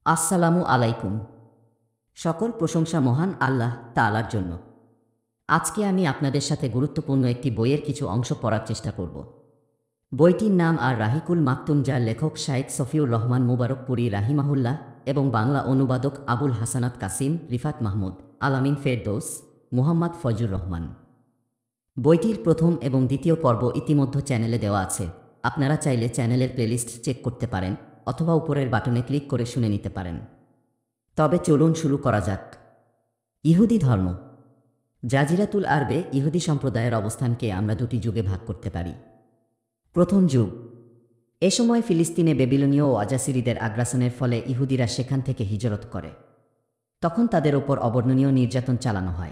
আসসালামু আলাইকুম। সকল প্রশংসা মহান আল্লাহ তাআলার জন্য। আজকে আমি আপনাদের সাথে গুরুত্বপূর্ণ একটি বইয়ের কিছু অংশ পড়ার চেষ্টা করব। বইটির নাম আর রাহিকুল মাকতুম, যার লেখক শাইখ সফিউর রহমান মুবারকপুরী রাহিমাহুল্লাহ এবং বাংলা অনুবাদক আবুল হাসানাত কাসিম, রিফাত মাহমুদ, আলামিন ফেরদৌস, মুহাম্মদ ফজুর রহমান। বইটির প্রথম এবং দ্বিতীয় পর্ব ইতিমধ্যে চ্যানেলে দেওয়া আছে। আপনারা চাইলে চ্যানেলের প্লেলিস্ট চেক করতে পারেন অথবা উপরের বাটনে ক্লিক করে শুনে নিতে পারেন। তবে চলুন শুরু করা যাক। ইহুদি ধর্ম। জাজিরাতুল আরবে ইহুদি সম্প্রদায়ের অবস্থানকে আমরা দুটি যুগে ভাগ করতে পারি। প্রথম যুগ। এ সময় ফিলিস্তিনে বেবিলনীয় ও আজাসিরিদের আগ্রাসনের ফলে ইহুদিরা সেখান থেকে হিজরত করে। তখন তাদের ওপর অবর্ণনীয় নির্যাতন চালানো হয়।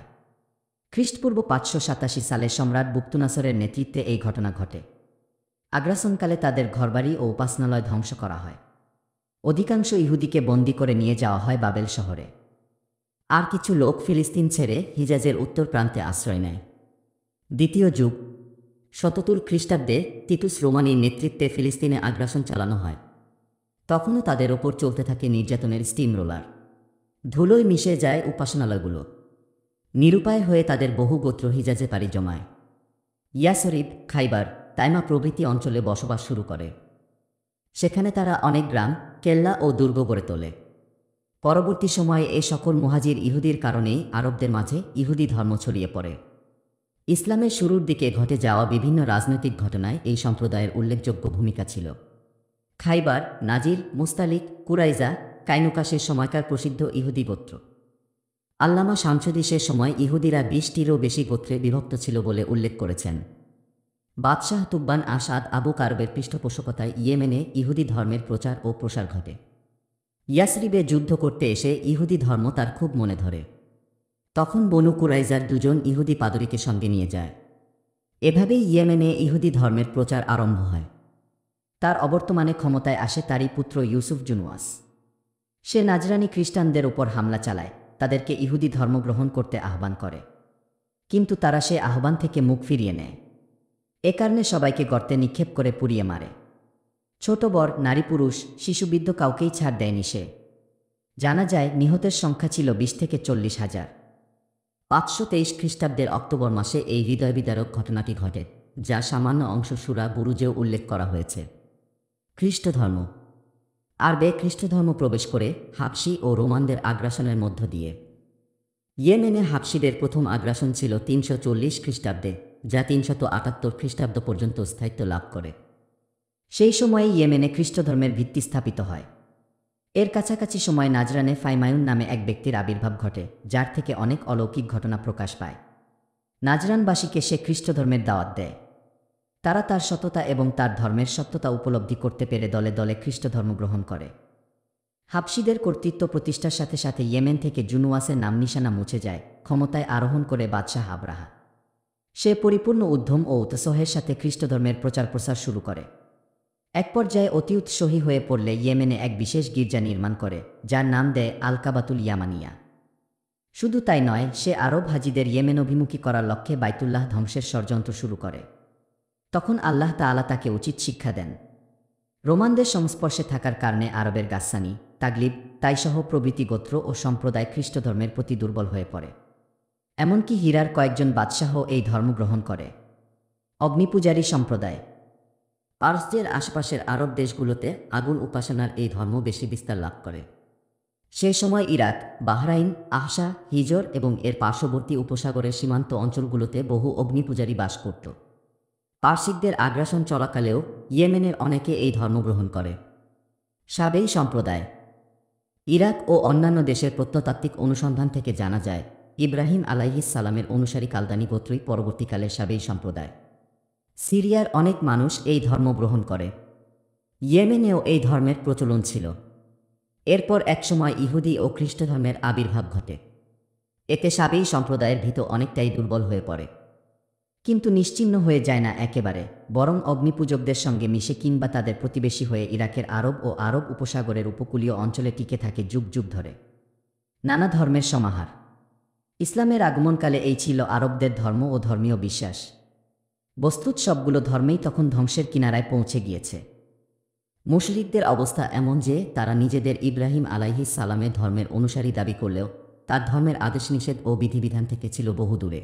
খ্রিস্টপূর্ব 587 সালে সম্রাট বুকতুনাসরের নেতৃত্বে এই ঘটনা ঘটে। আগ্রাসনকালে তাদের ঘরবাড়ি ও উপাসনালয় ধ্বংস করা হয়। অধিকাংশ ইহুদিকে বন্দী করে নিয়ে যাওয়া হয় বাবেল শহরে। আর কিছু লোক ফিলিস্তিন ছেড়ে হিজাজের উত্তর প্রান্তে আশ্রয় নেয়। দ্বিতীয় যুগ। শততুল খ্রিস্টাব্দে তিতুস রোমানির নেতৃত্বে ফিলিস্তিনে আগ্রাসন চালানো হয়। তখনও তাদের ওপর চলতে থাকে নির্যাতনের স্টিম রোলার। ধুলোয় মিশে যায় উপাসনালয়গুলো। নিরুপায় হয়ে তাদের বহু গোত্র হিজাজে পাড়ি জমায়। ইয়াসরিব, খাইবার, তাইমা প্রভৃতি অঞ্চলে বসবাস শুরু করে। সেখানে তারা অনেক গ্রাম, কেল্লা ও দুর্গ গড়ে তোলে। পরবর্তী সময়ে এ সকল মুহাজির ইহুদির কারণেই আরবদের মাঝে ইহুদি ধর্ম ছড়িয়ে পড়ে। ইসলামের শুরুর দিকে ঘটে যাওয়া বিভিন্ন রাজনৈতিক ঘটনায় এই সম্প্রদায়ের উল্লেখযোগ্য ভূমিকা ছিল। খাইবার, নাজির, মুস্তালিক, কুরাইজা, কাইনুকাশের সময়কার প্রসিদ্ধ ইহুদি গোত্র। আল্লামা শামসুদ্দীন সে সময় ইহুদিরা 20টিরও বেশি গোত্রে বিভক্ত ছিল বলে উল্লেখ করেছেন। বাদশাহ তুব্বান আসাদ আবু কারবের পৃষ্ঠপোষকতায় ইয়েমেনে ইহুদি ধর্মের প্রচার ও প্রসার ঘটে। ইয়াসরিবে যুদ্ধ করতে এসে ইহুদি ধর্ম তার খুব মনে ধরে। তখন বনু কুরাইজার 2জন ইহুদি পাদরীকে সঙ্গে নিয়ে যায়। এভাবেই ইয়েমেনে ইহুদি ধর্মের প্রচার আরম্ভ হয়। তার অবর্তমানে ক্ষমতায় আসে তারই পুত্র ইউসুফ জুনুয়াস। সে নাজরানি খ্রিস্টানদের ওপর হামলা চালায়, তাদেরকে ইহুদি ধর্ম গ্রহণ করতে আহ্বান করে। কিন্তু তারা সে আহ্বান থেকে মুখ ফিরিয়ে নেয়। এ কারণে সবাইকে গর্তে নিক্ষেপ করে পুড়িয়ে মারে। ছোট বড়, নারী পুরুষ, শিশুবৃদ্ধ কাউকেই ছাড় দেয়নি সে। জানা যায় নিহতের সংখ্যা ছিল 20 থেকে 40,000। 523 খ্রিস্টাব্দের অক্টোবর মাসে এই হৃদয়বিদারক ঘটনাটি ঘটে, যা সামান্য অংশ সূরা বুরুজেও উল্লেখ করা হয়েছে। খ্রিস্টধর্ম। আরবে খ্রিস্টধর্ম প্রবেশ করে হাবশি ও রোমানদের আগ্রাসনের মধ্য দিয়ে। ইয়েমেনে হাবশিদের প্রথম আগ্রাসন ছিল 340 খ্রিস্টাব্দে, যা 378 খ্রিস্টাব্দ পর্যন্ত স্থায়িত্ব লাভ করে। সেই সময়ে ইয়েমেনে খ্রিস্টধর্মের ভিত্তি স্থাপিত হয়। এর কাছাকাছি সময় নাজরানে ফাইমায়ুন নামে এক ব্যক্তির আবির্ভাব ঘটে, যার থেকে অনেক অলৌকিক ঘটনা প্রকাশ পায়। নাজরানবাসীকে সে খ্রিস্টধর্মের দাওয়াত দেয়। তারা তার সততা এবং তার ধর্মের সত্যতা উপলব্ধি করতে পেরে দলে দলে খ্রিস্টধর্ম গ্রহণ করে। হাবশিদের কর্তৃত্ব প্রতিষ্ঠার সাথে সাথে ইয়েমেন থেকে জুনুয়াসের নাম নিশানা মুছে যায়। ক্ষমতায় আরোহণ করে বাদশাহ আবরাহা। সে পরিপূর্ণ উদ্যম ও উৎসাহের সাথে খ্রিস্টধর্মের প্রচার প্রসার শুরু করে। এক পর্যায়ে অতি উৎসাহী হয়ে পড়লে ইয়েমেনে এক বিশেষ গির্জা নির্মাণ করে, যার নাম দেয় আল কাবাতুল ইয়ামানিয়া। শুধু তাই নয়, সে আরব হাজিদের ইয়েমেন অভিমুখী করার লক্ষ্যে বাইতুল্লাহ ধ্বংসের ষড়যন্ত্র শুরু করে। তখন আল্লাহ তাআলা তাকে উচিত শিক্ষা দেন। রোমানদের সংস্পর্শে থাকার কারণে আরবের গাসসানি, তাগলিব, তাইসহ প্রভৃতি গোত্র ও সম্প্রদায় খ্রিস্টধর্মের প্রতি দুর্বল হয়ে পড়ে। এমনকি হীরার কয়েকজন বাদশাহ এই ধর্ম গ্রহণ করে। অগ্নিপূজারী সম্প্রদায়। পারস্যের আশপাশের আরব দেশগুলোতে আগুন উপাসনার এই ধর্ম বেশি বিস্তার লাভ করে। সে সময় ইরাক, বাহরাইন, আহসা, হিজর এবং এর পার্শ্ববর্তী উপসাগরের সীমান্ত অঞ্চলগুলোতে বহু অগ্নিপূজারী বাস করত। পারসিকদের আগ্রাসন চলাকালেও ইয়েমেনের অনেকে এই ধর্ম গ্রহণ করে। সাবেই সম্প্রদায়। ইরাক ও অন্যান্য দেশের প্রত্নতাত্ত্বিক অনুসন্ধান থেকে জানা যায়, ইব্রাহিম আলাইহিস সালামের অনুসারী কালদানি গোত্রই পরবর্তীকালে সাবেই সম্প্রদায়। সিরিয়ার অনেক মানুষ এই ধর্ম গ্রহণ করে। ইয়েমেনেও এই ধর্মের প্রচলন ছিল। এরপর একসময় ইহুদি ও খ্রিস্টধর্মের আবির্ভাব ঘটে। এতে সাবেই সম্প্রদায়ের ভিত অনেকটাই দুর্বল হয়ে পড়ে। কিন্তু নিশ্চিহ্ন হয়ে যায় না একেবারে, বরং অগ্নিপূজকদের সঙ্গে মিশে কিংবা তাদের প্রতিবেশী হয়ে ইরাকের আরব ও আরব উপসাগরের উপকূলীয় অঞ্চলে টিকে থাকে যুগ যুগ ধরে। নানা ধর্মের সমাহার। ইসলামের আগমনকালে এই ছিল আরবদের ধর্ম ও ধর্মীয় বিশ্বাস। বস্তুত সবগুলো ধর্মেই তখন ধ্বংসের কিনারায় পৌঁছে গিয়েছে। মুশরিকদের অবস্থা এমন যে তারা নিজেদের ইব্রাহিম আলাইহিস সালামের ধর্মের অনুসারী দাবি করলেও তার ধর্মের আদেশ নিষেধ ও বিধিবিধান থেকে ছিল বহু দূরে।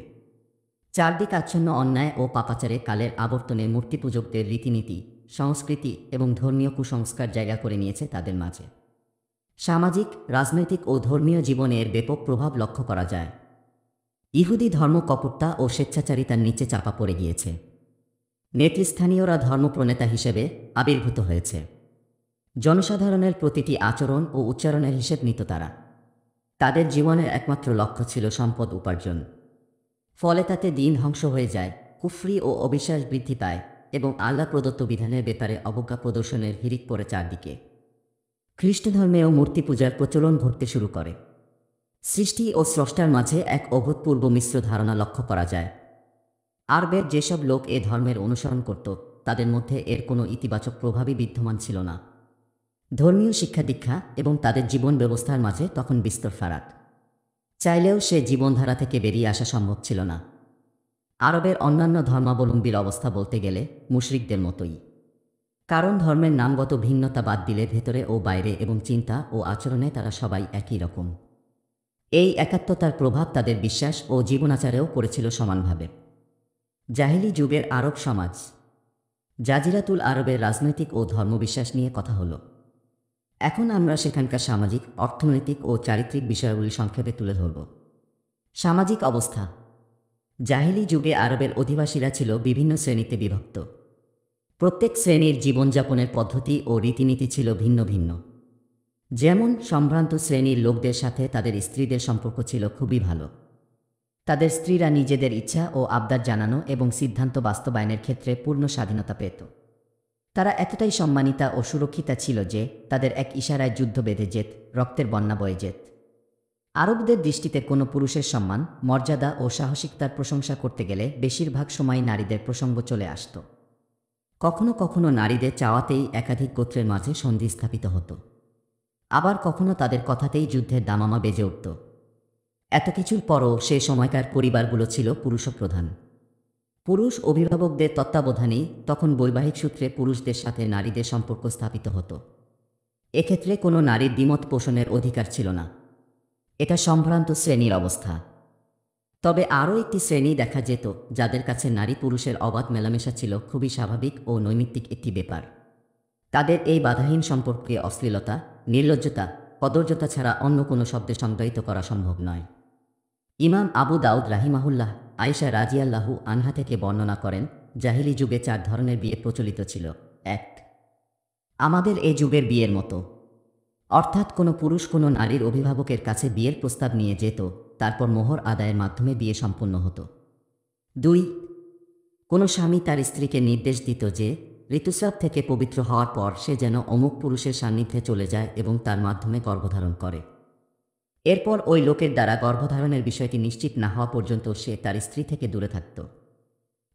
চারদিক আচ্ছন্ন অন্যায় ও পাপাচারে কালের আবর্তনে মূর্তিপূজকদের রীতিনীতি, সংস্কৃতি এবং ধর্মীয় কুসংস্কার জায়গা করে নিয়েছে তাদের মাঝে। সামাজিক, রাজনৈতিক ও ধর্মীয় জীবনে এর ব্যাপক প্রভাব লক্ষ্য করা যায়। ইহুদি ধর্ম কপটতা ও স্বেচ্ছাচারিতার নিচে চাপা পড়ে গিয়েছে। নেতৃস্থানীয়রা ধর্মপ্রণেতা হিসেবে আবির্ভূত হয়েছে। জনসাধারণের প্রতিটি আচরণ ও উচ্চারণের হিসেব নিত তারা। তাদের জীবনের একমাত্র লক্ষ্য ছিল সম্পদ উপার্জন। ফলে তাতে দিন ধ্বংস হয়ে যায়, কুফরি ও অবিশ্বাস বৃদ্ধি পায় এবং আল্লাহ প্রদত্ত বিধানের ব্যাপারে অবজ্ঞা প্রদর্শনের হিড়িক পড়ে চারদিকে। খ্রিস্টধর্মেও মূর্তি পূজার প্রচলন ঘটতে শুরু করে। সৃষ্টি ও স্রষ্টার মাঝে এক অভূতপূর্ব মিশ্র ধারণা লক্ষ্য করা যায়। আরবের যেসব লোক এ ধর্মের অনুসরণ করত তাদের মধ্যে এর কোনো ইতিবাচক প্রভাবই বিদ্যমান ছিল না। ধর্মীয় শিক্ষা দীক্ষা এবং তাদের জীবন ব্যবস্থার মাঝে তখন বিস্তর ফারাক। চাইলেও সে জীবনধারা থেকে বেরিয়ে আসা সম্ভব ছিল না। আরবের অন্যান্য ধর্মাবলম্বীর অবস্থা বলতে গেলে মুশরিকদের মতোই। কারণ ধর্মের নামগত ভিন্নতা বাদ দিলে ভেতরে ও বাইরে এবং চিন্তা ও আচরণে তারা সবাই একই রকম। এই একাত্মতার প্রভাব তাদের বিশ্বাস ও জীবনাচারেও পড়েছিল সমানভাবে। জাহিলি যুগের আরব সমাজ। জাজিরাতুল আরবের রাজনৈতিক ও ধর্মবিশ্বাস নিয়ে কথা হলো। এখন আমরা সেখানকার সামাজিক, অর্থনৈতিক ও চারিত্রিক বিষয়গুলি সংক্ষেপে তুলে ধরব। সামাজিক অবস্থা। জাহিলি যুগে আরবের অধিবাসীরা ছিল বিভিন্ন শ্রেণীতে বিভক্ত। প্রত্যেক শ্রেণীর জীবনযাপনের পদ্ধতি ও রীতিনীতি ছিল ভিন্ন ভিন্ন। যেমন সম্ভ্রান্ত শ্রেণীর লোকদের সাথে তাদের স্ত্রীদের সম্পর্ক ছিল খুবই ভালো। তাদের স্ত্রীরা নিজেদের ইচ্ছা ও আবদার জানানো এবং সিদ্ধান্ত বাস্তবায়নের ক্ষেত্রে পূর্ণ স্বাধীনতা পেত। তারা এতটাই সম্মানিতা ও সুরক্ষিতা ছিল যে তাদের এক ইশারায় যুদ্ধ বেঁধে যেত, রক্তের বন্যা বয়ে যেত। আরবদের দৃষ্টিতে কোনো পুরুষের সম্মান, মর্যাদা ও সাহসিকতার প্রশংসা করতে গেলে বেশিরভাগ সময় নারীদের প্রসঙ্গ চলে আসত। কখনো কখনো নারীদের চাওয়াতেই একাধিক গোত্রের মাঝে সন্ধি স্থাপিত হতো। আবার কখনো তাদের কথাতেই যুদ্ধের দামামা বেজে উঠত। এত কিছুর পরও সে সময়কার পরিবারগুলো ছিল পুরুষপ্রধান। পুরুষ অভিভাবকদের তত্ত্বাবধানেই তখন বৈবাহিক সূত্রে পুরুষদের সাথে নারীদের সম্পর্ক স্থাপিত হতো। এক্ষেত্রে কোনো নারীর দ্বিমত পোষণের অধিকার ছিল না। এটা সম্ভ্রান্ত শ্রেণীর অবস্থা। তবে আরও একটি শ্রেণী দেখা যেত যাদের কাছে নারী পুরুষের অবাধ মেলামেশা ছিল খুবই স্বাভাবিক ও নৈমিত্তিক একটি ব্যাপার। তাদের এই বাধাহীন সম্পর্কে অশ্লীলতা, নির্লজ্জতা, কদর্যতা ছাড়া অন্য কোনো শব্দে সংজ্ঞায়িত করা সম্ভব নয়। ইমাম আবু দাউদ রাহিমাহুল্লাহ আয়েশা রাজিয়াল্লাহু আনহা থেকে বর্ণনা করেন, জাহিলি যুগে 4 ধরনের বিয়ে প্রচলিত ছিল। 1. আমাদের এ যুগের বিয়ের মতো, অর্থাৎ কোনো পুরুষ কোনো নারীর অভিভাবকের কাছে বিয়ের প্রস্তাব নিয়ে যেত, তারপর মোহর আদায়ের মাধ্যমে বিয়ে সম্পন্ন হতো। 2. কোনো স্বামী তার স্ত্রীকে নির্দেশ দিত যে ঋতুস্রাব থেকে পবিত্র হওয়ার পর সে যেন অমুক পুরুষের সান্নিধ্যে চলে যায় এবং তার মাধ্যমে গর্ভধারণ করে। এরপর ওই লোকের দ্বারা গর্ভধারণের বিষয়টি নিশ্চিত না হওয়া পর্যন্ত সে তার স্ত্রী থেকে দূরে থাকত।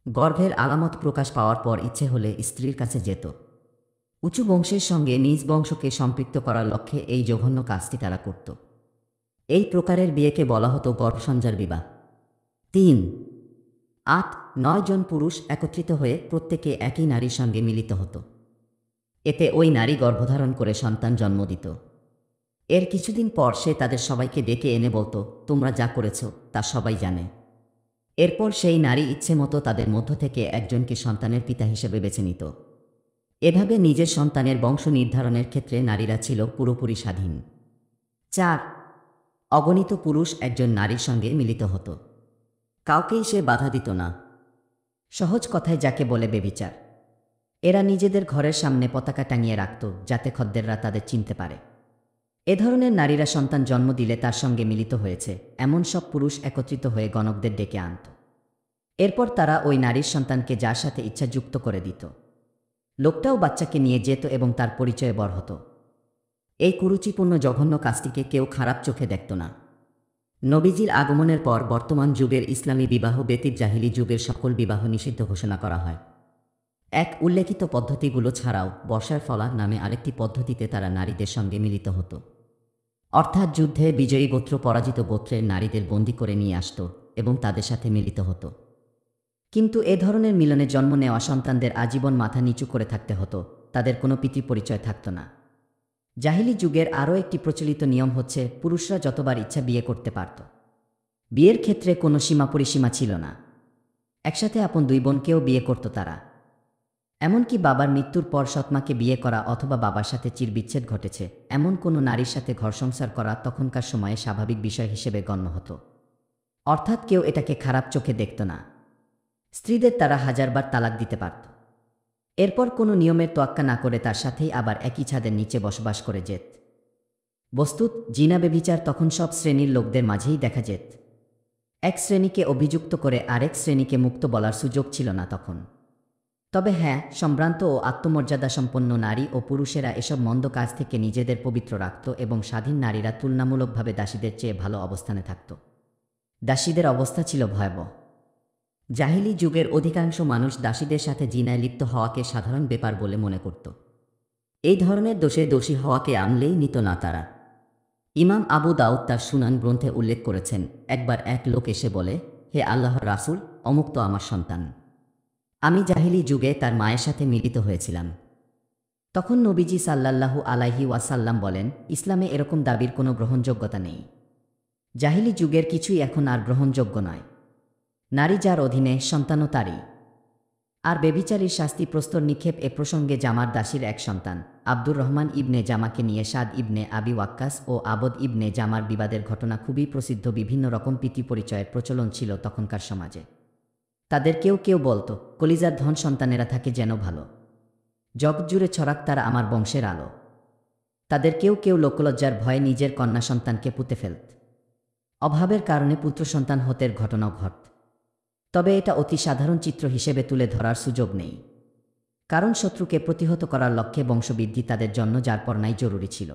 গর্ভের আলামত প্রকাশ পাওয়ার পর ইচ্ছে হলে স্ত্রীর কাছে যেত। উঁচু বংশের সঙ্গে নিজ বংশকে সম্পৃক্ত করার লক্ষ্যে এই জঘন্য কাজটি তারা করত। এই প্রকারের বিয়েকে বলা হতো গর্ভসঞ্জার বিবাহ। 3. 8-9 জন পুরুষ একত্রিত হয়ে প্রত্যেকে একই নারীর সঙ্গে মিলিত হতো। এতে ওই নারী গর্ভধারণ করে সন্তান জন্ম দিত। এর কিছুদিন পর সে তাদের সবাইকে ডেকে এনে বলতো, তোমরা যা করেছ তা সবাই জানে। এরপর সেই নারী ইচ্ছে মতো তাদের মধ্য থেকে একজনকে সন্তানের পিতা হিসেবে বেছে নিত। এভাবে নিজের সন্তানের বংশ নির্ধারণের ক্ষেত্রে নারীরা ছিল পুরোপুরি স্বাধীন। 4. অগণিত পুরুষ একজন নারীর সঙ্গে মিলিত হতো। কাউকেই সে বাধা দিত না। সহজ কথায় যাকে বলে বেবিচার। এরা নিজেদের ঘরের সামনে পতাকা টাঙিয়ে রাখত যাতে খদ্দেররা তাদের চিনতে পারে। এ ধরনের নারীরা সন্তান জন্ম দিলে তার সঙ্গে মিলিত হয়েছে এমন সব পুরুষ একত্রিত হয়ে গণকদের ডেকে আনত। এরপর তারা ওই নারীর সন্তানকে যার সাথে ইচ্ছা যুক্ত করে দিত। লোকটাও বাচ্চাকে নিয়ে যেত এবং তার পরিচয়ে বর হতো। এই কুরুচিপূর্ণ জঘন্য কাজটিকে কেউ খারাপ চোখে দেখত না। নবীজির আগমনের পর বর্তমান যুগের ইসলামী বিবাহ ব্যতীত জাহিলি যুগের সকল বিবাহ নিষিদ্ধ ঘোষণা করা হয়। এক উল্লেখিত পদ্ধতিগুলো ছাড়াও বর্ষার ফলা নামে আরেকটি পদ্ধতিতে তারা নারীদের সঙ্গে মিলিত হতো। অর্থাৎ যুদ্ধে বিজয়ী গোত্র পরাজিত গোত্রের নারীদের বন্দী করে নিয়ে আসত এবং তাদের সাথে মিলিত হতো। কিন্তু এ ধরনের মিলনে জন্ম নেওয়া সন্তানদের আজীবন মাথা নিচু করে থাকতে হতো, তাদের কোনো পিতৃ পরিচয় থাকত না। জাহিলি যুগের আরও একটি প্রচলিত নিয়ম হচ্ছে পুরুষরা যতবার ইচ্ছা বিয়ে করতে পারত। বিয়ের ক্ষেত্রে কোনো সীমা পরিসীমা ছিল না। একসাথে আপন দুই বোনকেও বিয়ে করত তারা। এমনকি বাবার মৃত্যুর পর সৎমাকে বিয়ে করা অথবা বাবার সাথে চিরবিচ্ছেদ ঘটেছে এমন কোনো নারীর সাথে ঘর সংসার করা তখনকার সময়ে স্বাভাবিক বিষয় হিসেবে গণ্য হতো। অর্থাৎ কেউ এটাকে খারাপ চোখে দেখত না। স্ত্রীদের তারা হাজারবার তালাক দিতে পারত। এরপর কোনো নিয়মের তোয়াক্কা না করে তার সাথেই আবার একই ছাদের নিচে বসবাস করে যেত। বস্তুত জিনা বেভিচার তখন সব শ্রেণীর লোকদের মাঝেই দেখা যেত। এক শ্রেণীকে অভিযুক্ত করে আরেক শ্রেণীকে মুক্ত বলার সুযোগ ছিল না তখন। তবে হ্যাঁ, সম্ভ্রান্ত ও আত্মমর্যাদাসম্পন্ন নারী ও পুরুষেরা এসব মন্দ কাজ থেকে নিজেদের পবিত্র রাখত এবং স্বাধীন নারীরা তুলনামূলকভাবে দাসীদের চেয়ে ভালো অবস্থানে থাকত। দাসীদের অবস্থা ছিল ভয়াবহ। জাহিলি যুগের অধিকাংশ মানুষ দাসীদের সাথে জিনায় লিপ্ত হওয়াকে সাধারণ ব্যাপার বলে মনে করত। এই ধরনের দোষে দোষী হওয়াকে আমলেই নিত না তারা। ইমাম আবু দাউদ তার সুনান গ্রন্থে উল্লেখ করেছেন, একবার এক লোক এসে বলে, হে আল্লাহর রাসূল, অমুক তো আমার সন্তান। আমি জাহিলি যুগে তার মায়ের সাথে মিলিত হয়েছিলাম। তখন নবীজি সাল্লাল্লাহু আলাইহি ওয়াসাল্লাম বলেন, ইসলামে এরকম দাবির কোনো গ্রহণযোগ্যতা নেই। জাহিলি যুগের কিছুই এখন আর গ্রহণযোগ্য নয়। নারী যার অধীনে, সন্তানও তারই। আর বেবিচারীর শাস্তি প্রস্তর নিক্ষেপ। এ প্রসঙ্গে জামার দাসীর এক সন্তান আব্দুর রহমান ইবনে জামাকে নিয়ে সাদ ইবনে আবি ওয়াক্কাস ও আবদ ইবনে জামার বিবাদের ঘটনা খুবই প্রসিদ্ধ। বিভিন্ন রকম পিতৃ পরিচয়ের প্রচলন ছিল তখনকার সমাজে। তাদের কেউ কেউ বলতো, কলিজার ধন সন্তানেরা থাকে যেন ভালো, জগৎ জুড়ে ছড়াক তারা আমার বংশের আলো। তাদের কেউ কেউ লোকলজ্জার ভয়ে নিজের কন্যা সন্তানকে পুঁতে ফেলত। অভাবের কারণে পুত্র সন্তান হতের ঘটনাও ঘট। তবে এটা অতি সাধারণ চিত্র হিসেবে তুলে ধরার সুযোগ নেই, কারণ শত্রুকে প্রতিহত করার লক্ষ্যে বংশবৃদ্ধি তাদের জন্য যার পরনাই জরুরি ছিল।